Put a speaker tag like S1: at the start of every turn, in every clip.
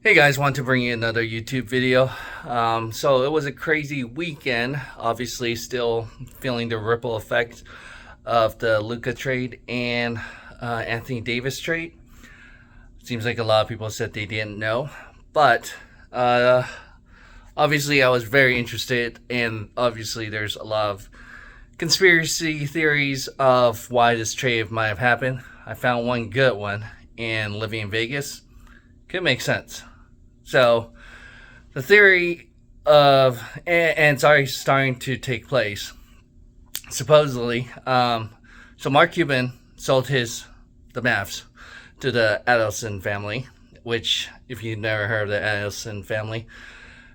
S1: Hey guys, want to bring you another YouTube video. So it was a crazy weekend. Obviously, still feeling the ripple effect of the Luka trade and Anthony Davis trade. Seems like a lot of people said they didn't know, but uh, obviously I was very interested, and obviously there's a lot of conspiracy theories of why this trade might have happened. I found one good one, and living in Vegas could make sense. So the theory of and it's already starting to take place. Supposedly, so Mark Cuban sold the Mavs to the Adelson family, which if you've never heard of the Adelson family,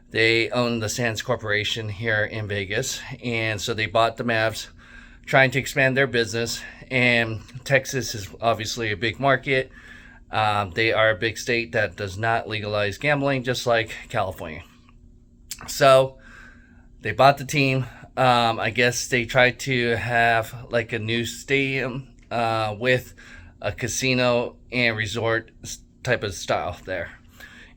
S1: they own the Sands Corporation here in Vegas, and so they bought the Mavs, trying to expand their business. And Texas is obviously a big market. They are a big state that does not legalize gambling, just like California. So they bought the team. I guess they tried to have like a new stadium with a casino and resort type of style there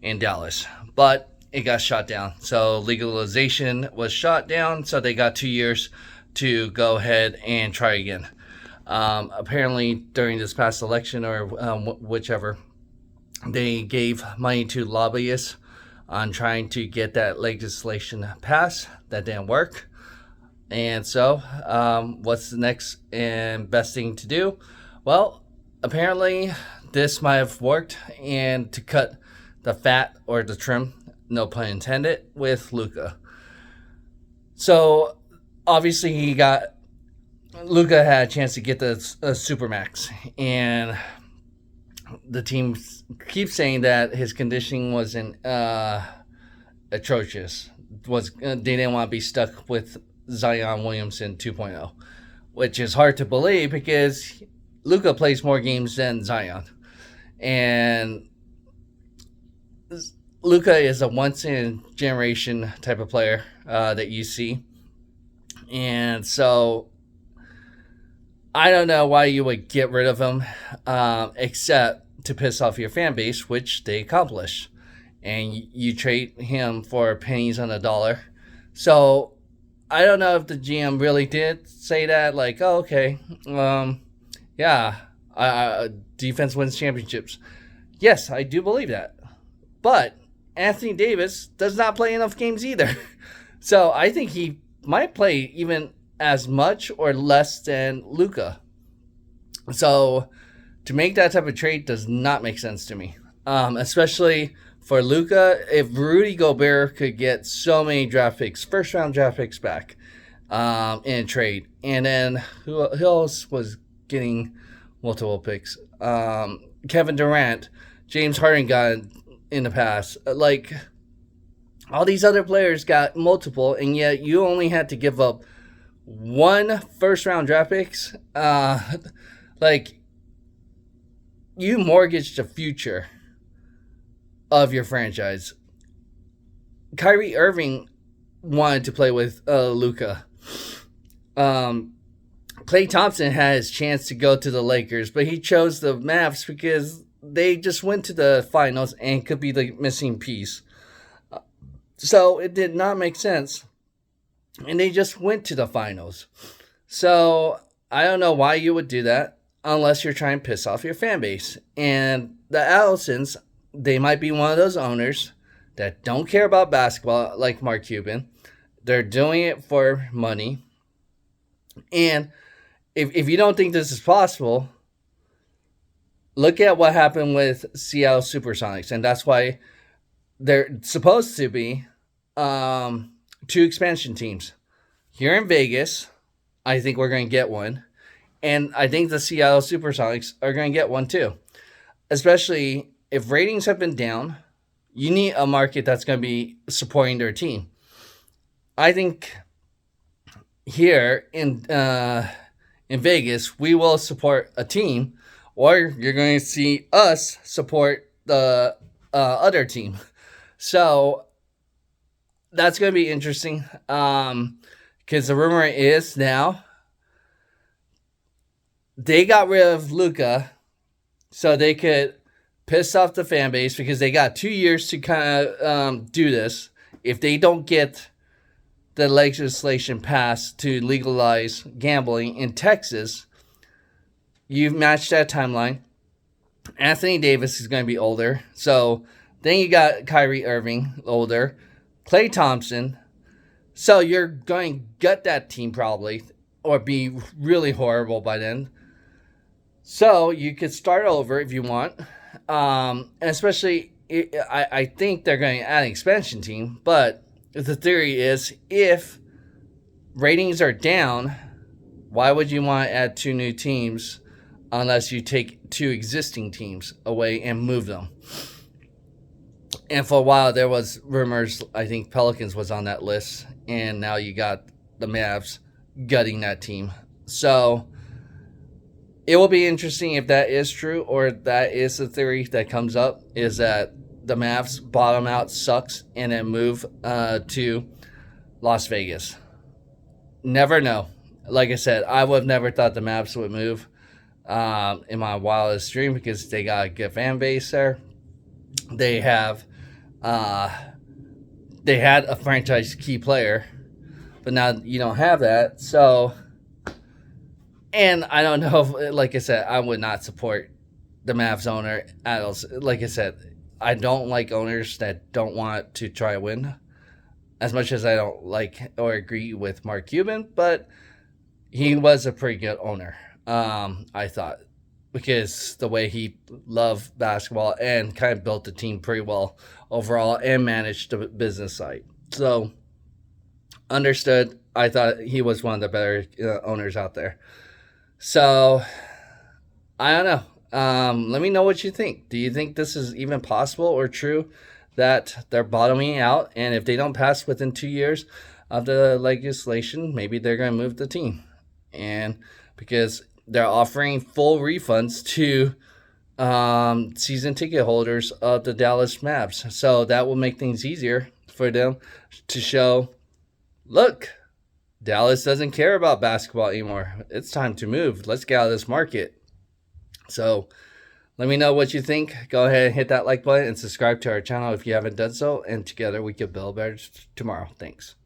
S1: in Dallas, but it got shot down. So legalization was shot down. So they got 2 years to go ahead and try again. Apparently, during this past election or whichever, they gave money to lobbyists on trying to get that legislation passed. That didn't work. And so, what's the next and best thing to do? Well, apparently, this might have worked, and to cut the fat or the trim, no pun intended, with Luka. So, obviously, Luka had a chance to get the Supermax, and the team keeps saying that his conditioning wasn't atrocious. They didn't want to be stuck with Zion Williamson 2.0, which is hard to believe because Luka plays more games than Zion, and Luka is a once in a generation type of player that you see, and so I don't know why you would get rid of him, except to piss off your fan base, which they accomplished. And you trade him for pennies on a dollar. So I don't know if the GM really did say that, like, oh, okay, yeah, defense wins championships. Yes, I do believe that. But Anthony Davis does not play enough games either. So I think he might play even as much or less than Luka. So to make that type of trade does not make sense to me. Especially for Luka, if Rudy Gobert could get so many draft picks, first round draft picks back in a trade. And then who else was getting multiple picks? Kevin Durant, James Harden got in the past. Like, all these other players got multiple, and yet you only had to give up one first round draft picks. Like, you mortgaged the future of your franchise. Kyrie Irving wanted to play with Luka. Klay Thompson had his chance to go to the Lakers, but he chose the Mavs because they just went to the finals and could be the missing piece. So it did not make sense. And they just went to the finals. So I don't know why you would do that unless you're trying to piss off your fan base. And the Allisons, they might be one of those owners that don't care about basketball like Mark Cuban. They're doing it for money. And if you don't think this is possible, look at what happened with Seattle Supersonics. And that's why they're supposed to be two expansion teams. Here in Vegas, I think we're going to get one. And I think the Seattle Supersonics are going to get one too. Especially if ratings have been down, you need a market that's going to be supporting their team. I think here in Vegas, we will support a team, or you're going to see us support the other team. So that's going to be interesting, because the rumor is now they got rid of Luka so they could pissed off the fan base because they got 2 years to kind of do this. If they don't get the legislation passed to legalize gambling in Texas, you've matched that timeline. Anthony Davis is going to be older. So then you got Kyrie Irving, older. Klay Thompson. So you're going to gut that team probably, or be really horrible by then. So you could start over if you want. And especially, I think they're going to add an expansion team. But the theory is, if ratings are down, why would you want to add 2 new teams unless you take 2 existing teams away and move them? And for a while, there was rumors, I think Pelicans was on that list, and now you got the Mavs gutting that team. So it will be interesting if that is true, or that is the theory that comes up, is that the Mavs bottom out, sucks, and then move to Las Vegas. Never know. Like I said, I would have never thought the Mavs would move in my wildest dream, because they got a good fan base there. They have they had a franchise key player, but now you don't have that. So, and I don't know if, like I said, I would not support the Mavs owner at all. Like I said, I don't like owners that don't want to try to win, as much as I don't like or agree with Mark Cuban, but he was a pretty good owner, I thought, because the way he loved basketball and kind of built the team pretty well overall and managed the business side. So, understood. I thought he was one of the better owners out there. So, I don't know. Let me know what you think. Do you think this is even possible or true that they're bottoming out? And if they don't pass within 2 years of the legislation, maybe they're going to move the team. And because they're offering full refunds to season ticket holders of the Dallas Mavs. So that will make things easier for them to show, look, Dallas doesn't care about basketball anymore. It's time to move. Let's get out of this market. So let me know what you think. Go ahead and hit that like button and subscribe to our channel if you haven't done so. And together we can build better tomorrow. Thanks.